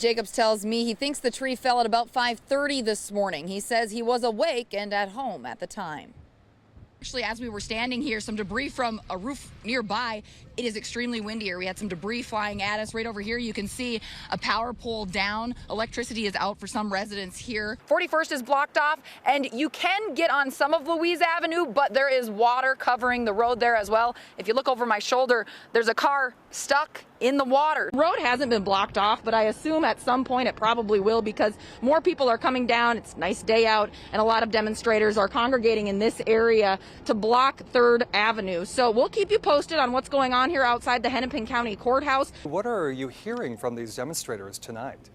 Jacobs tells me he thinks the tree fell at about 5:30 this morning. He says he was awake and at home at the time. Actually, as we were standing here, some debris from a roof nearby. It is extremely windy here. We had some debris flying at us. Right over here, you can see a power pole down. Electricity is out for some residents here. 41st is blocked off, and you can get on some of Louise Avenue, but there is water covering the road there as well. If you look over my shoulder, there's a car stuck in the water. The road hasn't been blocked off, but I assume at some point it probably will because more people are coming down. It's a nice day out, and a lot of demonstrators are congregating in this area to block 3rd Avenue. So we'll keep you posted on what's going on here outside the Hennepin County Courthouse. What are you hearing from these demonstrators tonight?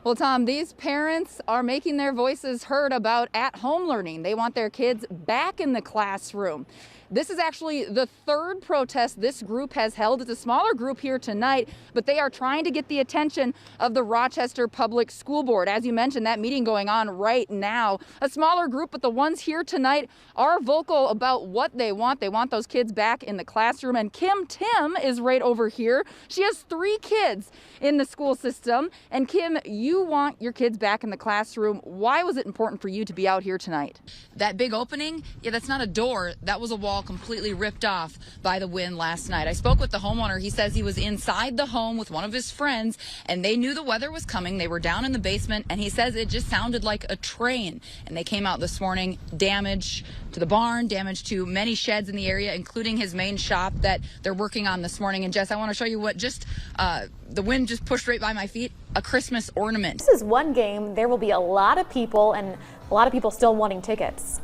Well, Tom, these parents are making their voices heard about at-home learning. They want their kids back in the classroom. This is actually the 3rd protest this group has held. It's a smaller group here tonight, but they are trying to get the attention of the Rochester Public School Board. As you mentioned, that meeting going on right now. A smaller group, but the ones here tonight are vocal about what they want. They want those kids back in the classroom. And Kim Tim is right over here. She has 3 kids in the school system. And Kim, you want your kids back in the classroom. Why was it important for you to be out here tonight? That big opening, yeah, that's not a door. That was a wall completely ripped off by the wind last night. I spoke with the homeowner. He says he was inside the home with one of his friends, and they knew the weather was coming. They were down in the basement, and he says it just sounded like a train. And they came out this morning, damage to the barn, damage to many sheds in the area, including his main shop that they're working on this morning. And Jess, I want to show you what the wind just pushed right by my feet, a Christmas ornament. This is one game. There will be a lot of people, and a lot of people still wanting tickets.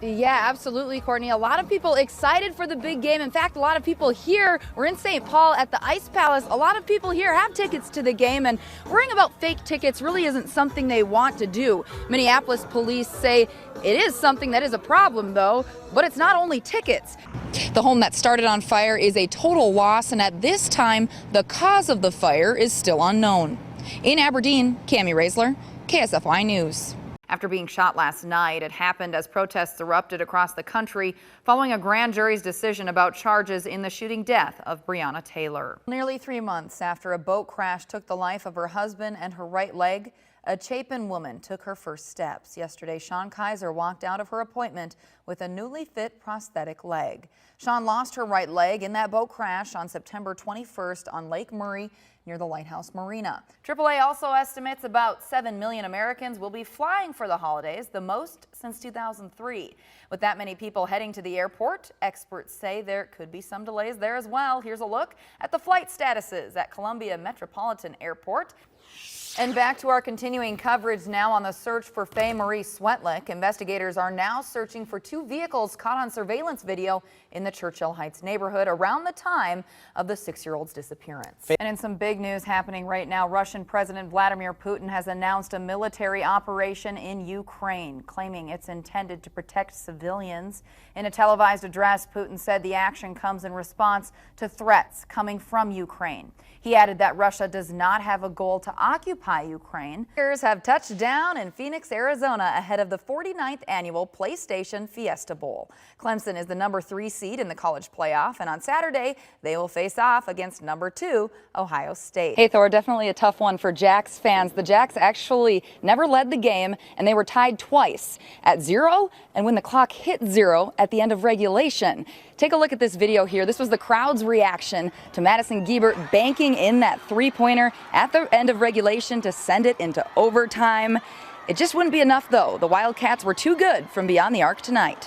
Yeah, absolutely, Courtney. A lot of people excited for the big game. In fact, a lot of people here, we're in St. Paul at the Ice Palace. A lot of people here have tickets to the game, and worrying about fake tickets really isn't something they want to do. Minneapolis police say it is something that is a problem, though, but it's not only tickets. The home that started on fire is a total loss, and at this time, the cause of the fire is still unknown. In Aberdeen, Kamie Roesler, KSFY News. After being shot last night, it happened as protests erupted across the country following a grand jury's decision about charges in the shooting death of Breonna Taylor. Nearly 3 months after a boat crash took the life of her husband and her right leg, a Chapin woman took her first steps. Yesterday, Sean Kaiser walked out of her appointment with a newly fit prosthetic leg. Sean lost her right leg in that boat crash on September 21st on Lake Murray near the Lighthouse Marina. AAA also estimates about 7 million Americans will be flying for the holidays, the most since 2003. With that many people heading to the airport, experts say there could be some delays there as well. Here's a look at the flight statuses at Columbia Metropolitan Airport. And back to our continuing coverage now on the search for Faye Marie Swetlick. Investigators are now searching for 2 vehicles caught on surveillance video in the Churchill Heights neighborhood around the time of the 6-year-old's disappearance. And in some big news happening right now, Russian President Vladimir Putin has announced a military operation in Ukraine, claiming it's intended to protect civilians. In a televised address, Putin said the action comes in response to threats coming from Ukraine. He added that Russia does not have a goal to occupy Ukraine. Players have touched down in Phoenix, Arizona ahead of the 49th annual PlayStation Fiesta Bowl. Clemson is the number 3 seed in the college playoff, and on Saturday they will face off against number 2 Ohio State. Hey Thor, definitely a tough one for Jacks fans. The Jacks actually never led the game, and they were tied twice at 0 and when the clock hit 0 at the end of regulation. Take a look at this video here. This was the crowd's reaction to Madison Giebert banking in that 3-pointer at the end of regulation to send it into overtime. It just wouldn't be enough, though. The Wildcats were too good from beyond the arc tonight.